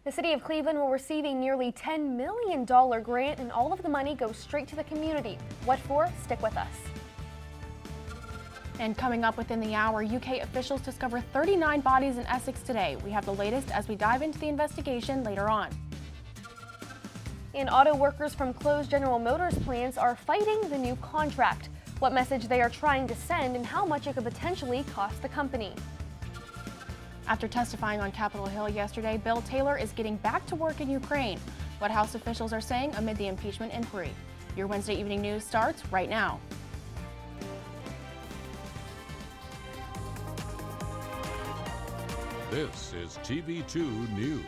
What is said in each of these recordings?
The city of Cleveland will receive a nearly $10 million grant, and all of the money goes straight to the community. What for? Stick with us. And coming up within the hour, UK officials discover 39 bodies in Essex today. We have the latest as we dive into the investigation later on. And auto workers from closed General Motors plants are fighting the new contract. What message they are trying to send and how much it could potentially cost the company. After testifying on Capitol Hill yesterday, Bill Taylor is getting back to work in Ukraine. What House officials are saying amid the impeachment inquiry. Your Wednesday evening news starts right now. This is TV2 News.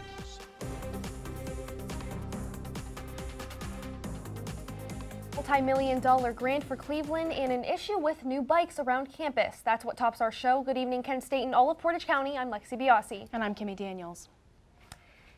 Multi-million-dollar grant for Cleveland and an issue with new bikes around campus. That's what tops our show. Good evening, Kent State and all of Portage County. I'm Lexi Biasi. And I'm Kimmy Daniels.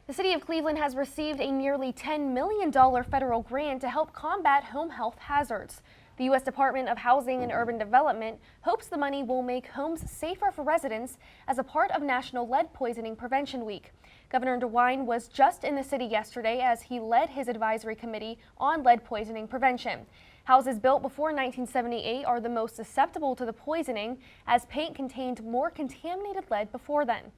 The city of Cleveland has received a nearly $10 million federal grant to help combat home health hazards. The U.S. Department of Housing and Urban Development hopes the money will make homes safer for residents as a part of National Lead Poisoning Prevention Week. Governor DeWine was just in the city yesterday as he led his advisory committee on lead poisoning prevention. Houses built before 1978 are the most susceptible to the poisoning, as paint contained more contaminated lead before then.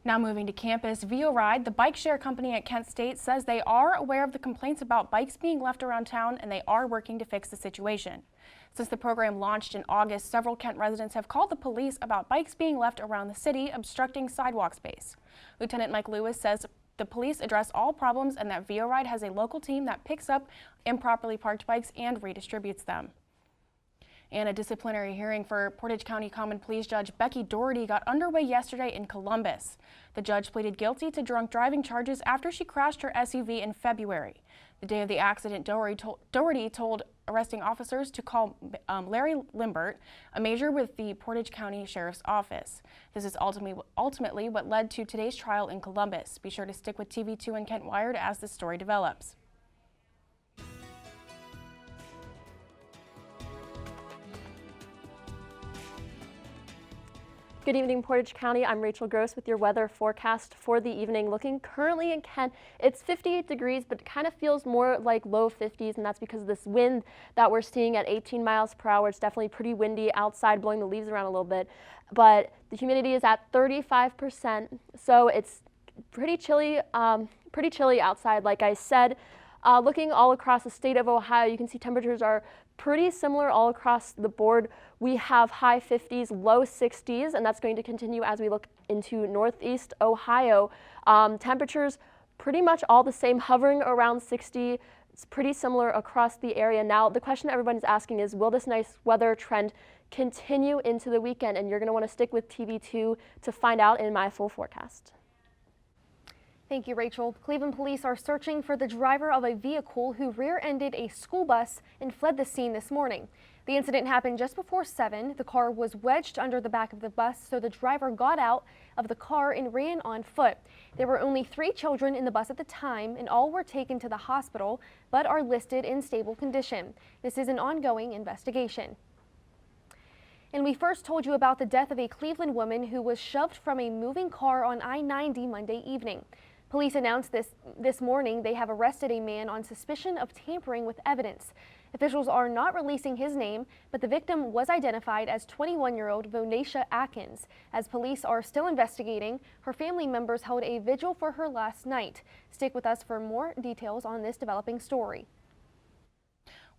Now moving to campus, VioRide, the bike share company at Kent State, says they are aware of the complaints about bikes being left around town and they are working to fix the situation. Since the program launched in August, several Kent residents have called the police about bikes being left around the city, obstructing sidewalk space. Lieutenant Mike Lewis says the police address all problems and that VioRide has a local team that picks up improperly parked bikes and redistributes them. And a disciplinary hearing for Portage County Common Pleas Judge Becky Doherty got underway yesterday in Columbus. The judge pleaded guilty to drunk driving charges after she crashed her SUV in February. The day of the accident, Doherty told arresting officers to call Larry Limbert, a major with the Portage County Sheriff's Office. This is ultimately what led to today's trial in Columbus. Be sure to stick with TV2 and Kent Wired as the story develops. Good evening, Portage County. I'm Rachel Gross with your weather forecast for the evening. Looking currently in Kent, it's 58 degrees, but it kind of feels more like low 50s, and that's because of this wind that we're seeing at 18 miles per hour. It's definitely pretty windy outside, blowing the leaves around a little bit, but the humidity is at 35%, so it's pretty chilly outside, like I said. Looking all across the state of Ohio, you can see temperatures are pretty similar all across the board. We have high 50s, low 60s, and that's going to continue as we look into northeast Ohio. Temperatures pretty much all the same, hovering around 60. It's pretty similar across the area. Now, the question everybody's asking is, will this nice weather trend continue into the weekend? And you're going to want to stick with TV2 to find out in my full forecast. Thank you, Rachel. Cleveland police are searching for the driver of a vehicle who rear-ended a school bus and fled the scene this morning. The incident happened just before 7. The car was wedged under the back of the bus, so the driver got out of the car and ran on foot. There were only 3 children in the bus at the time, and all were taken to the hospital, but are listed in stable condition. This is an ongoing investigation. And we first told you about the death of a Cleveland woman who was shoved from a moving car on I-90 Monday evening. Police announced this morning they have arrested a man on suspicion of tampering with evidence. Officials are not releasing his name, but the victim was identified as 21-year-old Vonatia Atkins. As police are still investigating, her family members held a vigil for her last night. Stick with us for more details on this developing story.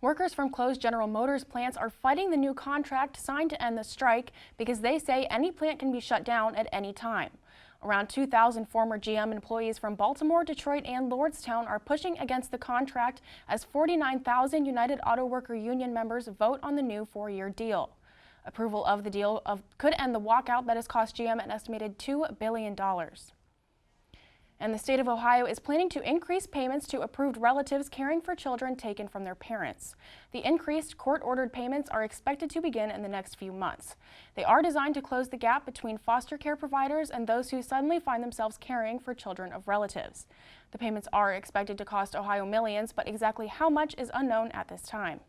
Workers from closed General Motors plants are fighting the new contract signed to end the strike because they say any plant can be shut down at any time. Around 2,000 former GM employees from Baltimore, Detroit, and Lordstown are pushing against the contract as 49,000 United Auto Worker Union members vote on the new 4-year deal. Approval of the deal could end the walkout that has cost GM an estimated $2 billion. And the state of Ohio is planning to increase payments to approved relatives caring for children taken from their parents. The increased court-ordered payments are expected to begin in the next few months. They are designed to close the gap between foster care providers and those who suddenly find themselves caring for children of relatives. The payments are expected to cost Ohio millions, but exactly how much is unknown at this time.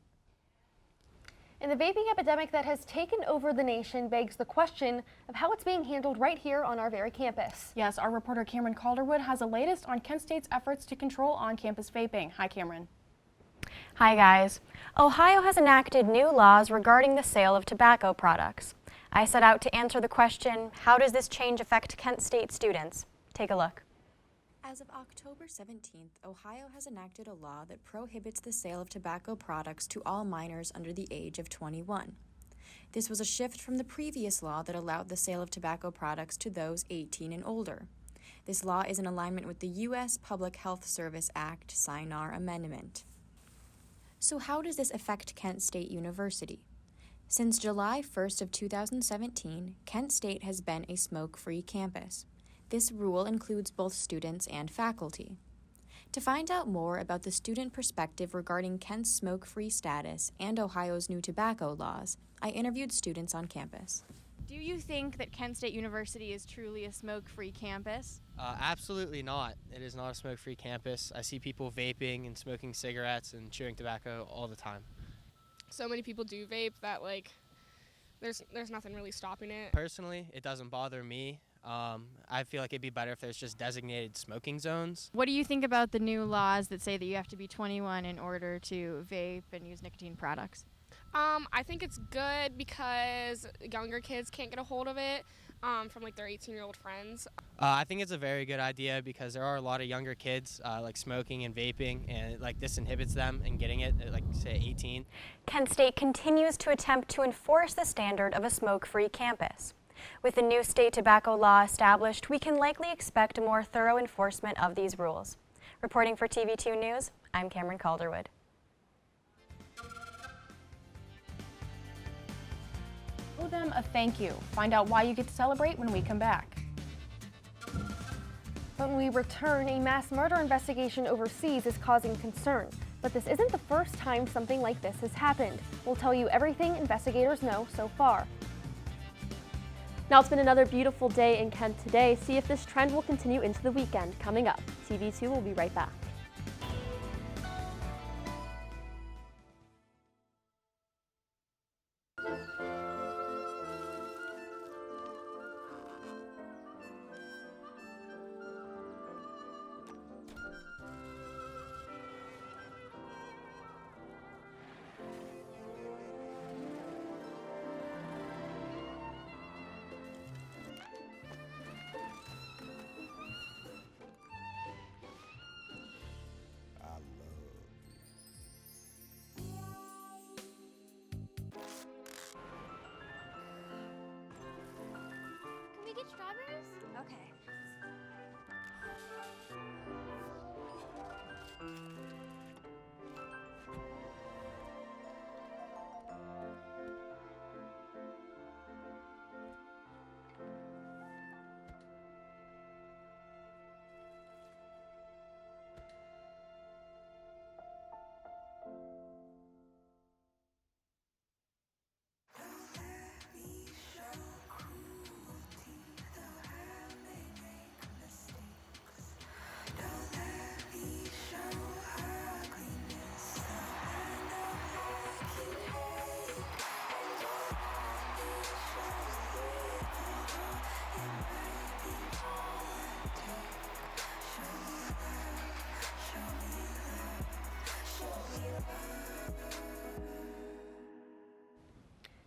And the vaping epidemic that has taken over the nation begs the question of how it's being handled right here on our very campus. Yes, our reporter Cameron Calderwood has the latest on Kent State's efforts to control on-campus vaping. Hi, Cameron. Hi guys. Ohio has enacted new laws regarding the sale of tobacco products. I set out to answer the question, how does this change affect Kent State students? Take a look. As of October 17th, Ohio has enacted a law that prohibits the sale of tobacco products to all minors under the age of 21. This was a shift from the previous law that allowed the sale of tobacco products to those 18 and older. This law is in alignment with the U.S. Public Health Service Act SINAR amendment. So how does this affect Kent State University? Since July 1st of 2017, Kent State has been a smoke-free campus. This rule includes both students and faculty. To find out more about the student perspective regarding Kent's smoke-free status and Ohio's new tobacco laws, I interviewed students on campus. Do you think that Kent State University is truly a smoke-free campus? Absolutely not. It is not a smoke-free campus. I see people vaping and smoking cigarettes and chewing tobacco all the time. So many people do vape that there's nothing really stopping it. Personally, it doesn't bother me. I feel like it'd be better if there's just designated smoking zones. What do you think about the new laws that say that you have to be 21 in order to vape and use nicotine products? I think it's good because younger kids can't get a hold of it from their 18-year-old friends. I think it's a very good idea because there are a lot of younger kids smoking and vaping, and this inhibits them in getting it at say 18. Kent State continues to attempt to enforce the standard of a smoke-free campus. With the new state tobacco law established, we can likely expect a more thorough enforcement of these rules. Reporting for TV2 News, I'm Cameron Calderwood. Owe them a thank you. Find out why you get to celebrate when we come back. When we return, a mass murder investigation overseas is causing concern. But this isn't the first time something like this has happened. We'll tell you everything investigators know so far. Now it's been another beautiful day in Kent today. See if this trend will continue into the weekend. Coming up, TV2 will be right back. Get strawberries? Okay.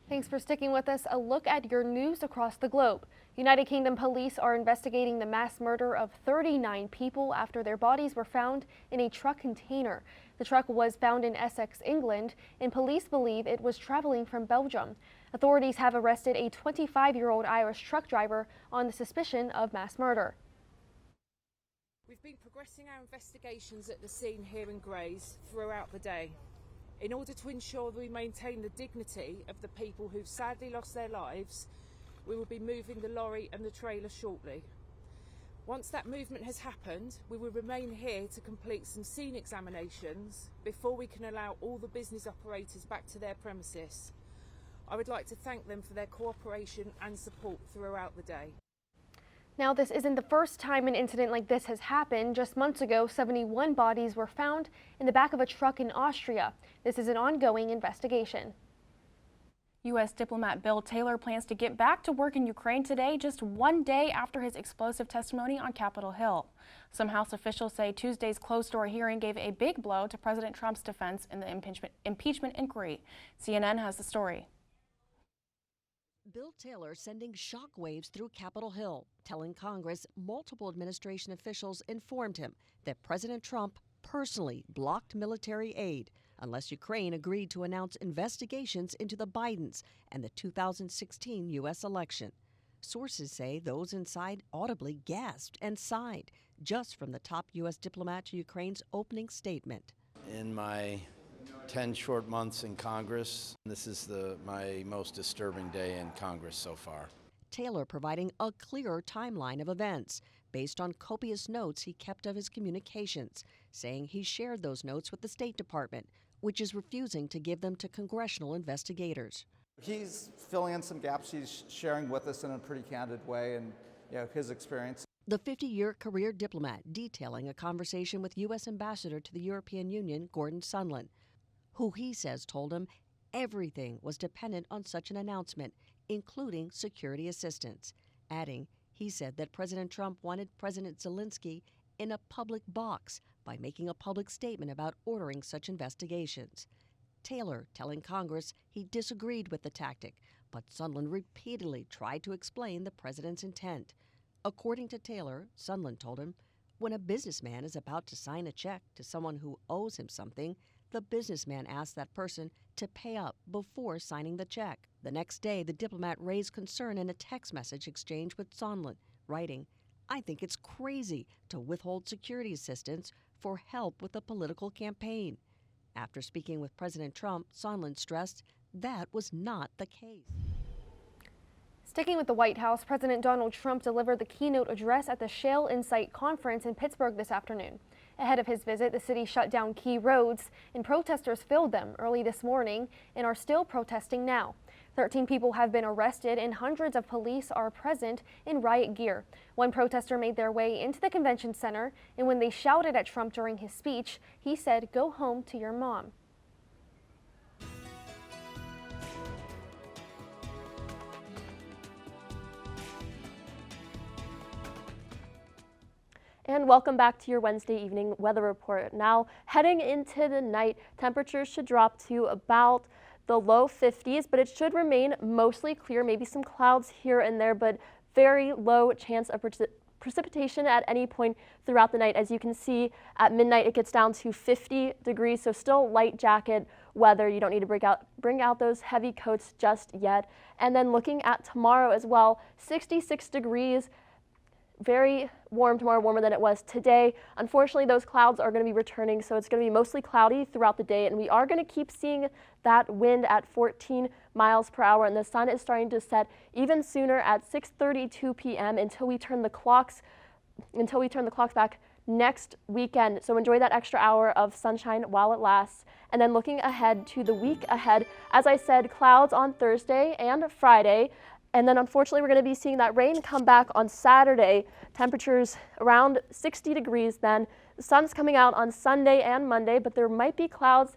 Thanks for sticking with us. A look at your news across the globe. United Kingdom police are investigating the mass murder of 39 people after their bodies were found in a truck container. The truck was found in Essex, England, and police believe it was traveling from Belgium. Authorities have arrested a 25-year-old Irish truck driver on the suspicion of mass murder. We've been progressing our investigations at the scene here in Grays throughout the day. In order to ensure that we maintain the dignity of the people who've sadly lost their lives, we will be moving the lorry and the trailer shortly. Once that movement has happened, we will remain here to complete some scene examinations before we can allow all the business operators back to their premises. I would like to thank them for their cooperation and support throughout the day. Now, this isn't the first time an incident like this has happened. Just months ago, 71 bodies were found in the back of a truck in Austria. This is an ongoing investigation. U.S. diplomat Bill Taylor plans to get back to work in Ukraine today, just 1 day after his explosive testimony on Capitol Hill. Some House officials say Tuesday's closed-door hearing gave a big blow to President Trump's defense in the impeachment inquiry. CNN has the story. Bill Taylor sending shockwaves through Capitol Hill, telling Congress multiple administration officials informed him that President Trump personally blocked military aid unless Ukraine agreed to announce investigations into the Bidens and the 2016 U.S. election. Sources say those inside audibly gasped and sighed just from the top U.S. diplomat to Ukraine's opening statement. In my 10 short months in Congress, this is my most disturbing day in Congress so far. Taylor providing a clearer timeline of events based on copious notes he kept of his communications, saying he shared those notes with the State Department, which is refusing to give them to congressional investigators. He's filling in some gaps. He's sharing with us in a pretty candid way and his experience. The 50-year career diplomat detailing a conversation with U.S. Ambassador to the European Union, Gordon Sondland, who he says told him everything was dependent on such an announcement, including security assistance, adding he said that President Trump wanted President Zelensky in a public box by making a public statement about ordering such investigations. Taylor telling Congress he disagreed with the tactic, but Sondland repeatedly tried to explain the president's intent. According to Taylor, Sondland told him, when a businessman is about to sign a check to someone who owes him something, the businessman asks that person to pay up before signing the check. The next day, the diplomat raised concern in a text message exchange with Sondland, writing, I think it's crazy to withhold security assistance for help with a political campaign. After speaking with President Trump, Sondland stressed that was not the case. Sticking with the White House, President Donald Trump delivered the keynote address at the Shale Insight Conference in Pittsburgh this afternoon. Ahead of his visit, the city shut down key roads, and protesters filled them early this morning and are still protesting now. 13 people have been arrested and hundreds of police are present in riot gear. One protester made their way into the convention center, and when they shouted at Trump during his speech, he said, "Go home to your mom." And welcome back to your Wednesday evening weather report. Now, heading into the night, temperatures should drop to about the low 50s, but it should remain mostly clear, maybe some clouds here and there, but very low chance of precipitation at any point throughout the night. As you can see, at midnight it gets down to 50 degrees, so still light jacket weather. You don't need to bring out those heavy coats just yet. And then looking at tomorrow as well, 66 degrees. Very warm tomorrow, warmer than it was today. Unfortunately, those clouds are going to be returning, so it's going to be mostly cloudy throughout the day, and we are going to keep seeing that wind at 14 miles per hour, and the sun is starting to set even sooner at 6:32 p.m. until we turn the clocks back next weekend. So enjoy that extra hour of sunshine while it lasts. And then looking ahead to the week ahead, as I said, clouds on Thursday and Friday. And then unfortunately, we're going to be seeing that rain come back on Saturday. Temperatures around 60 degrees then. The sun's coming out on Sunday and Monday, but there might be clouds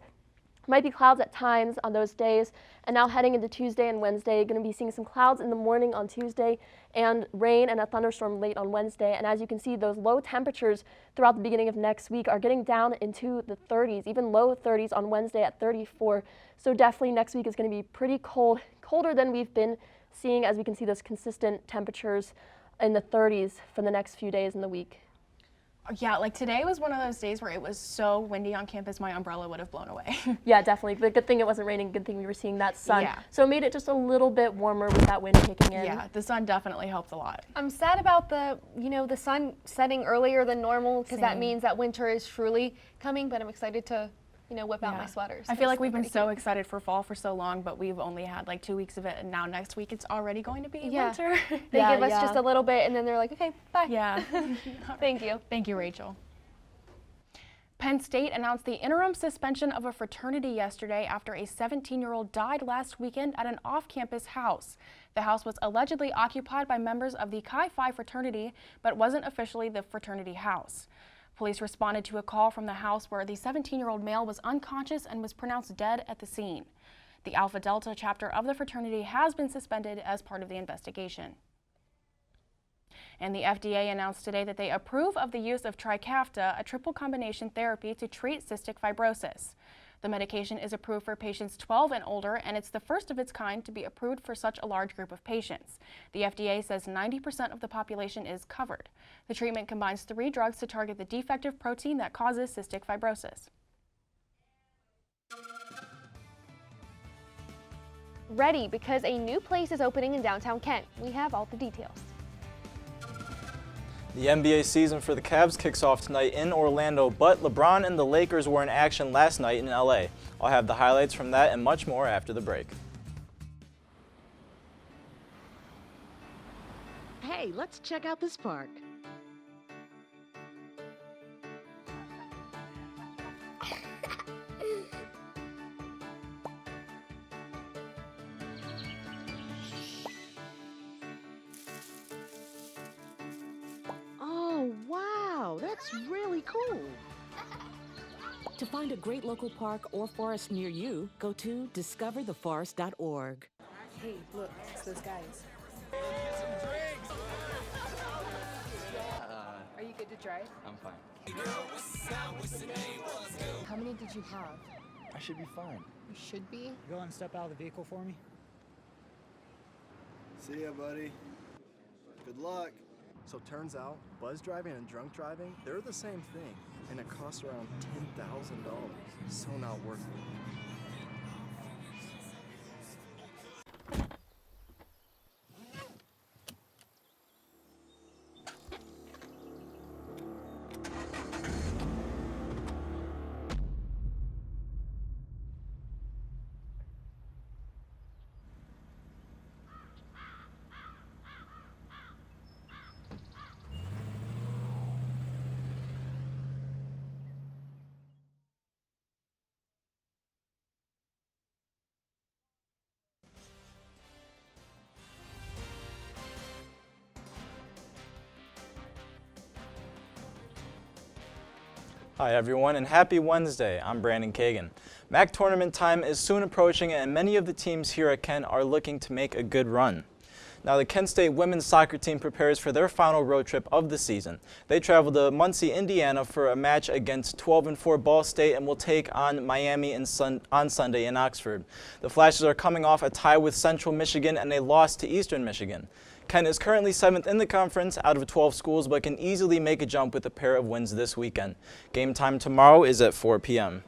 at times on those days. And now heading into Tuesday and Wednesday, going to be seeing some clouds in the morning on Tuesday and rain and a thunderstorm late on Wednesday. And as you can see, those low temperatures throughout the beginning of next week are getting down into the 30s, even low 30s on Wednesday at 34. So definitely next week is going to be pretty cold, colder than we've been seeing, as we can see those consistent temperatures in the 30s for the next few days in the week. Yeah, like today was one of those days where it was so windy on campus, my umbrella would have blown away. Yeah, definitely. But good thing it wasn't raining. Good thing we were seeing that sun. Yeah. So it made it just a little bit warmer with that wind kicking in. Yeah, the sun definitely helped a lot. I'm sad about the sun setting earlier than normal, because that means that winter is truly coming, but I'm excited to whip out my sweaters. I feel like we've been so excited for fall for so long, but we've only had like 2 weeks of it, and now next week it's already going to be winter. They give us just a little bit, and then they're like, okay, bye. Yeah. Thank you. Thank you, Rachel. Penn State announced the interim suspension of a fraternity yesterday after a 17-year-old died last weekend at an off-campus house. The house was allegedly occupied by members of the Chi Phi fraternity, but wasn't officially the fraternity house. Police responded to a call from the house where the 17-year-old male was unconscious and was pronounced dead at the scene. The Alpha Delta chapter of the fraternity has been suspended as part of the investigation. And the FDA announced today that they approve of the use of Trikafta, a triple combination therapy to treat cystic fibrosis. The medication is approved for patients 12 and older, and it's the first of its kind to be approved for such a large group of patients. The FDA says 90% of the population is covered. The treatment combines 3 drugs to target the defective protein that causes cystic fibrosis. Ready because a new place is opening in downtown Kent. We have all the details. The NBA season for the Cavs kicks off tonight in Orlando, but LeBron and the Lakers were in action last night in LA. I'll have the highlights from that and much more after the break. Hey, let's check out this park. Oh, wow, that's really cool. To find a great local park or forest near you, go to discovertheforest.org. Hey, look, it's those guys. Are you good to drive? I'm fine. How many did you have? I should be fine. You should be. Go and step out of the vehicle for me. See ya, buddy. Good luck. So turns out, buzz driving and drunk driving, they're the same thing, and it costs around $10,000. So not worth it. Hi everyone and happy Wednesday. I'm Brandon Kagan. MAC tournament time is soon approaching and many of the teams here at Kent are looking to make a good run. Now the Kent State women's soccer team prepares for their final road trip of the season. They travel to Muncie, Indiana for a match against 12-4 Ball State and will take on Miami on Sunday in Oxford. The Flashes are coming off a tie with Central Michigan and a loss to Eastern Michigan. Kent is currently 7th in the conference out of 12 schools, but can easily make a jump with a pair of wins this weekend. Game time tomorrow is at 4 p.m.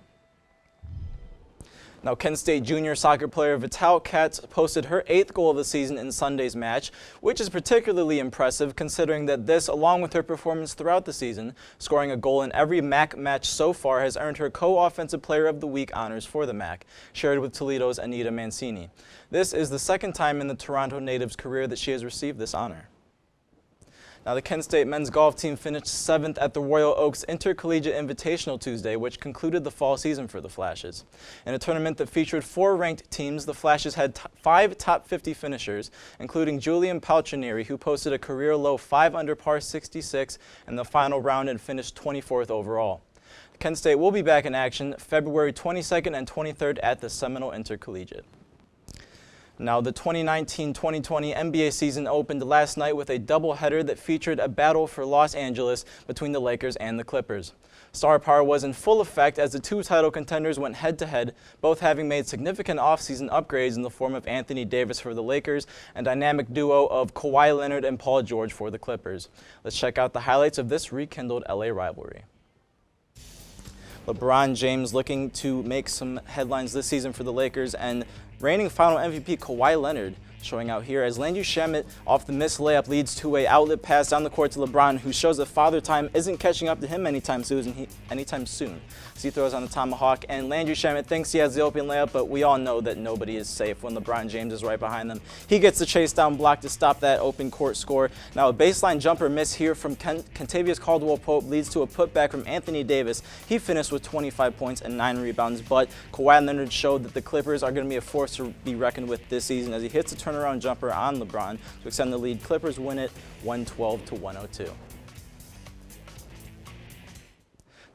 Now, Kent State junior soccer player Vital Katz posted her 8th goal of the season in Sunday's match, which is particularly impressive considering that this, along with her performance throughout the season, scoring a goal in every MAC match so far, has earned her co-offensive player of the week honors for the MAC, shared with Toledo's Anita Mancini. This is the second time in the Toronto native's career that she has received this honor. Now, the Kent State men's golf team finished 7th at the Royal Oaks Intercollegiate Invitational Tuesday, which concluded the fall season for the Flashes. In a tournament that featured 4 ranked teams, the Flashes had 5 top 50 finishers, including Julian Paltrinieri, who posted a career-low 5 under par 66 in the final round and finished 24th overall. Kent State will be back in action February 22nd and 23rd at the Seminole Intercollegiate. Now, the 2019-2020 NBA season opened last night with a doubleheader that featured a battle for Los Angeles between the Lakers and the Clippers. Star power was in full effect as the 2 title contenders went head-to-head, both having made significant offseason upgrades in the form of Anthony Davis for the Lakers and dynamic duo of Kawhi Leonard and Paul George for the Clippers. Let's check out the highlights of this rekindled LA rivalry. LeBron James looking to make some headlines this season for the Lakers, and reigning final MVP Kawhi Leonard showing out here as Landry Shamet off the missed layup leads to an outlet pass down the court to LeBron, who shows that Father Time isn't catching up to him anytime soon. As he throws on the tomahawk, and Landry Shamet thinks he has the open layup, but we all know that nobody is safe when LeBron James is right behind them. He gets the chase down block to stop that open court score. Now, a baseline jumper miss here from Kentavious Caldwell-Pope leads to a putback from Anthony Davis. He finished with 25 points and 9 rebounds, but Kawhi Leonard showed that the Clippers are going to be a force to be reckoned with this season as he hits a turnaround jumper on LeBron to extend the lead. Clippers win it 112-102.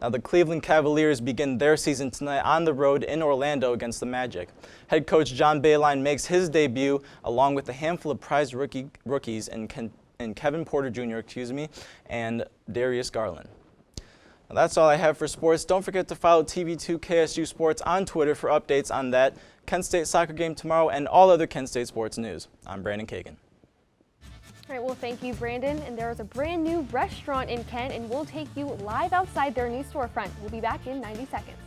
Now, the Cleveland Cavaliers begin their season tonight on the road in Orlando against the Magic. Head coach John Bayline makes his debut along with a handful of prized rookies in Kevin Porter Jr., and Darius Garland. Now, that's all I have for sports. Don't forget to follow TV2 KSU Sports on Twitter for updates on that Kent State soccer game tomorrow and all other Kent State sports news. I'm Brandon Kagan. All right, well, thank you, Brandon. And there is a brand new restaurant in Kent, and we'll take you live outside their new storefront. We'll be back in 90 seconds.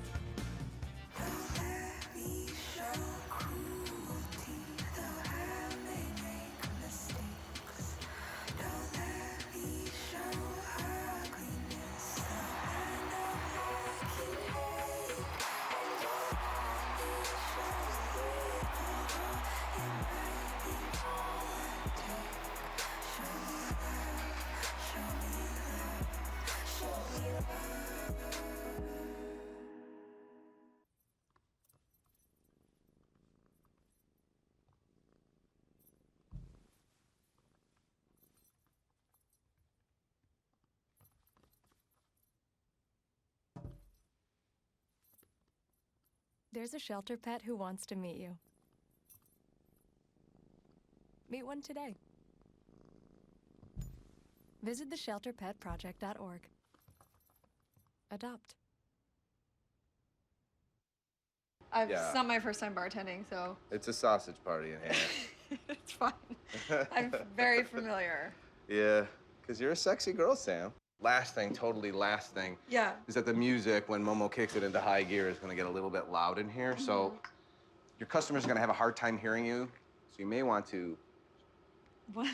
There's a shelter pet who wants to meet you. Meet one today. Visit theshelterpetproject.org. Adopt. It's not my first time bartending, so It's a sausage party in here. it's fine. I'm very familiar. Yeah, because you're a sexy girl, Sam. Last thing, Yeah. is that the music, when Momo kicks it into high gear, is going to get a little bit loud in here. So your customers are going to have a hard time hearing you. So you may want to. What?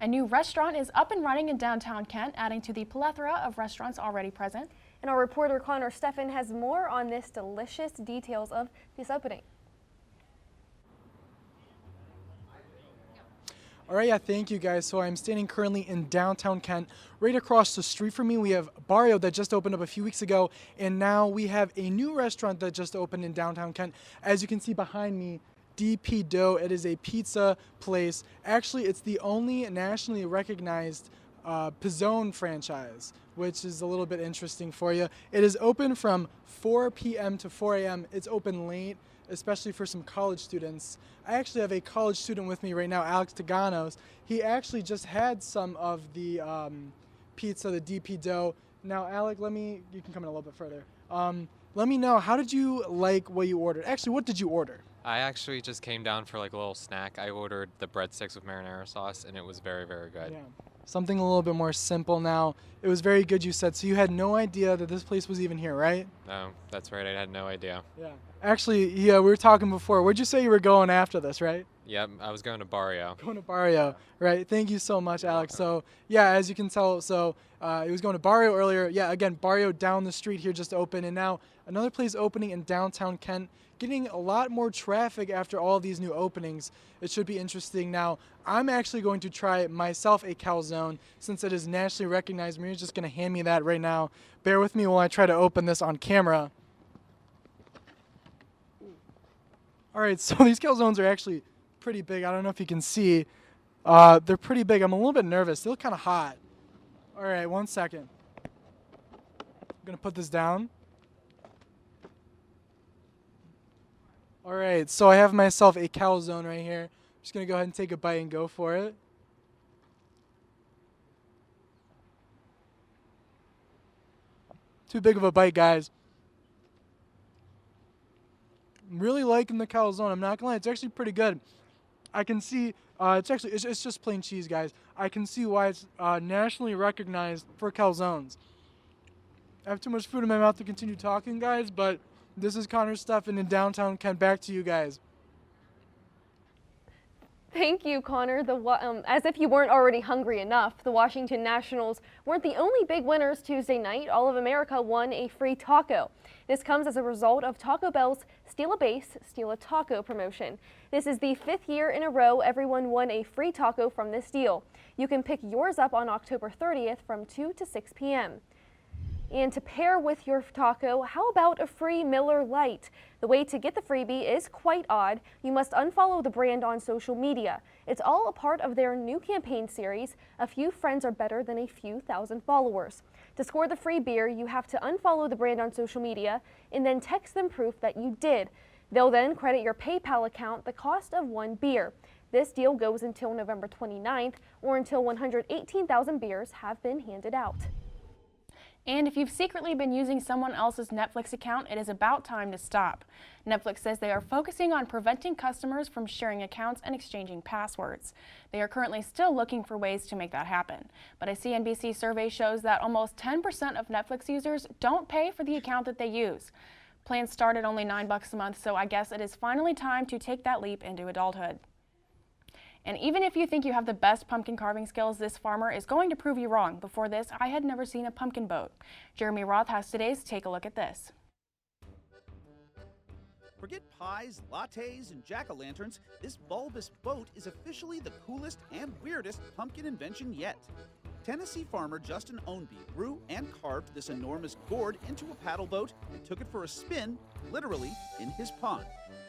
A new restaurant is up and running in downtown Kent, adding to the plethora of restaurants already present. And our reporter Connor Steffen has more on this delicious details of this opening. All right, yeah, thank you guys. So I'm standing currently in downtown Kent. Right across the street from me, we have Barrio that just opened up a few weeks ago, and now we have a new restaurant that just opened in downtown Kent. As you can see behind me, DP Dough. It is a pizza place. Actually, it's the only nationally recognized Pizzone franchise, which is a little bit interesting for you. It is open from 4 p.m. to 4 a.m. It's open late, especially for some college students. I actually have a college student with me right now, Alex Taganos. He actually just had some of the pizza, the DP Dough. Now, Alec, you can come in a little bit further. Let me know, how did you like what you ordered? Actually, what did you order? I actually just came down for like a little snack. I ordered the breadsticks with marinara sauce, and it was very, very good. Yeah. Something a little bit more simple now. It was very good, you said. So you had no idea that this place was even here, right? No, that's right. I had no idea. Yeah. Actually, yeah, we were talking before. Where'd you say you were going after this, right? Yep, I was going to Barrio. Going to Barrio, right? Thank you so much, Alex. So, yeah, as you can tell, he was going to Barrio earlier. Yeah, again, Barrio down the street here just opened, and now another place opening in downtown Kent, getting a lot more traffic after all these new openings. It should be interesting. Now, I'm actually going to try myself a calzone since it is nationally recognized. Maria's just going to hand me that right now. Bear with me while I try to open this on camera. All right, so these calzones are actually pretty big. I don't know if you can see. They're pretty big. I'm a little bit nervous. They look kind of hot. All right, 1 second. I'm going to put this down. All right, so I have myself a calzone right here. I'm just going to go ahead and take a bite and go for it. Too big of a bite, guys. I'm really liking the calzone. I'm not going to lie, it's actually pretty good. I can see, it's just plain cheese, guys. I can see why it's nationally recognized for calzones. I have too much food in my mouth to continue talking, guys, but this is Connor Steffen in downtown Kent. Back to you guys. Thank you, Connor. As if you weren't already hungry enough, the Washington Nationals weren't the only big winners Tuesday night. All of America won a free taco. This comes as a result of Taco Bell's Steal a Base, Steal a Taco promotion. This is the 5th year in a row everyone won a free taco from this deal. You can pick yours up on October 30th from 2 to 6 p.m. And to pair with your taco, how about a free Miller Lite? The way to get the freebie is quite odd. You must unfollow the brand on social media. It's all a part of their new campaign series, A Few Friends Are Better Than a Few Thousand Followers. To score the free beer, you have to unfollow the brand on social media and then text them proof that you did. They'll then credit your PayPal account the cost of one beer. This deal goes until November 29th or until 118,000 beers have been handed out. And if you've secretly been using someone else's Netflix account, it is about time to stop. Netflix says they are focusing on preventing customers from sharing accounts and exchanging passwords. They are currently still looking for ways to make that happen. But a CNBC survey shows that almost 10% of Netflix users don't pay for the account that they use. Plans start at only $9 a month, so I guess it is finally time to take that leap into adulthood. And even if you think you have the best pumpkin carving skills, this farmer is going to prove you wrong. Before this, I had never seen a pumpkin boat. Jeremy Roth has today's Take a Look at This. Forget pies, lattes, and jack-o'-lanterns. This bulbous boat is officially the coolest and weirdest pumpkin invention yet. Tennessee farmer Justin Ownby grew and carved this enormous gourd into a paddle boat and took it for a spin, literally, in his pond.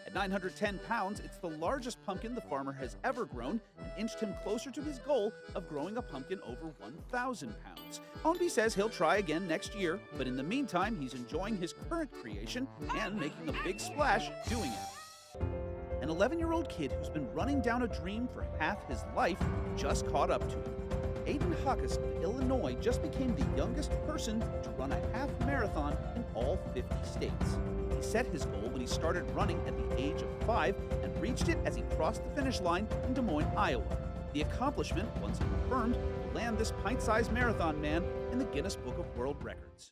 At 910 pounds, it's the largest pumpkin the farmer has ever grown and inched him closer to his goal of growing a pumpkin over 1,000 pounds. Ownby says he'll try again next year, but in the meantime, he's enjoying his current creation and making a big splash doing it. An 11-year-old kid who's been running down a dream for half his life just caught up to him. Aiden Huckus of Illinois just became the youngest person to run a half marathon in all 50 states. He set his goal when he started running at the age of 5 and reached it as he crossed the finish line in Des Moines, Iowa. The accomplishment, once confirmed, will land this pint-sized marathon man in the Guinness Book of World Records.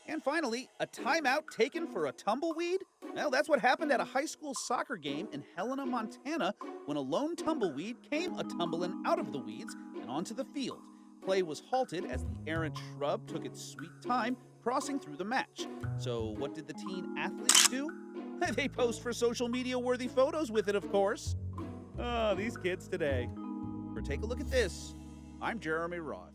And finally, a timeout taken for a tumbleweed? Well, that's what happened at a high school soccer game in Helena, Montana, when a lone tumbleweed came a-tumbling out of the weeds and onto the field. Play was halted as the errant shrub took its sweet time crossing through the match. So what did the teen athletes do? They posed for social media-worthy photos with it, of course. Oh, these kids today. For Take a Look at This, I'm Jeremy Roth.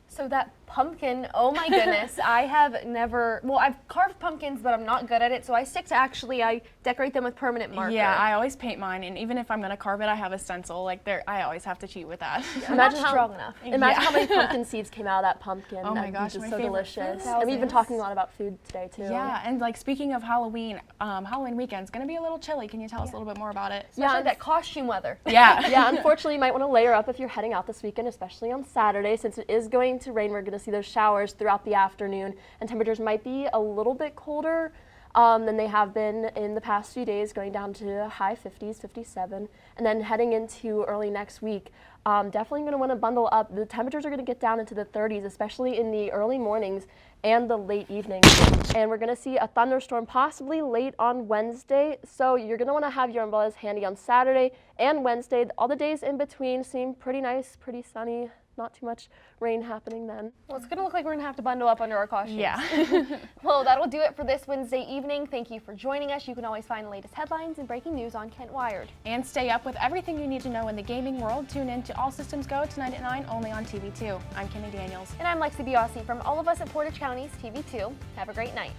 So that pumpkin, oh my goodness, I've carved pumpkins, but I'm not good at it, so I stick to I decorate them with permanent marker. Yeah, I always paint mine, and even if I'm going to carve it, I have a stencil. I always have to cheat with that. Imagine how strong enough. Imagine how many pumpkin seeds came out of that pumpkin. Oh my gosh, it's my so favorite delicious. food. And we've been talking a lot about food today too. Yeah, and speaking of Halloween, Halloween weekend's going to be a little chilly. Can you tell us a little bit more about it? Especially that costume weather. Yeah. Yeah, unfortunately, you might want to layer up if you're heading out this weekend, especially on Saturday. Since it is going to rain, we're going to see those showers throughout the afternoon, and temperatures might be a little bit colder than they have been in the past few days, going down to high 50s, 57, and then heading into early next week. Definitely going to want to bundle up. The temperatures are going to get down into the 30s, especially in the early mornings and the late evenings. And we're going to see a thunderstorm possibly late on Wednesday, so you're going to want to have your umbrellas handy on Saturday and Wednesday. All the days in between seem pretty nice, pretty sunny. Not too much rain happening then. Well, it's going to look like we're going to have to bundle up under our costumes. Yeah. Well, that'll do it for this Wednesday evening. Thank you for joining us. You can always find the latest headlines and breaking news on Kent Wired. And stay up with everything you need to know in the gaming world. Tune in to All Systems Go tonight at 9, only on TV2. I'm Kimmy Daniels. And I'm Lexi Biasi from all of us at Portage County's TV2. Have a great night.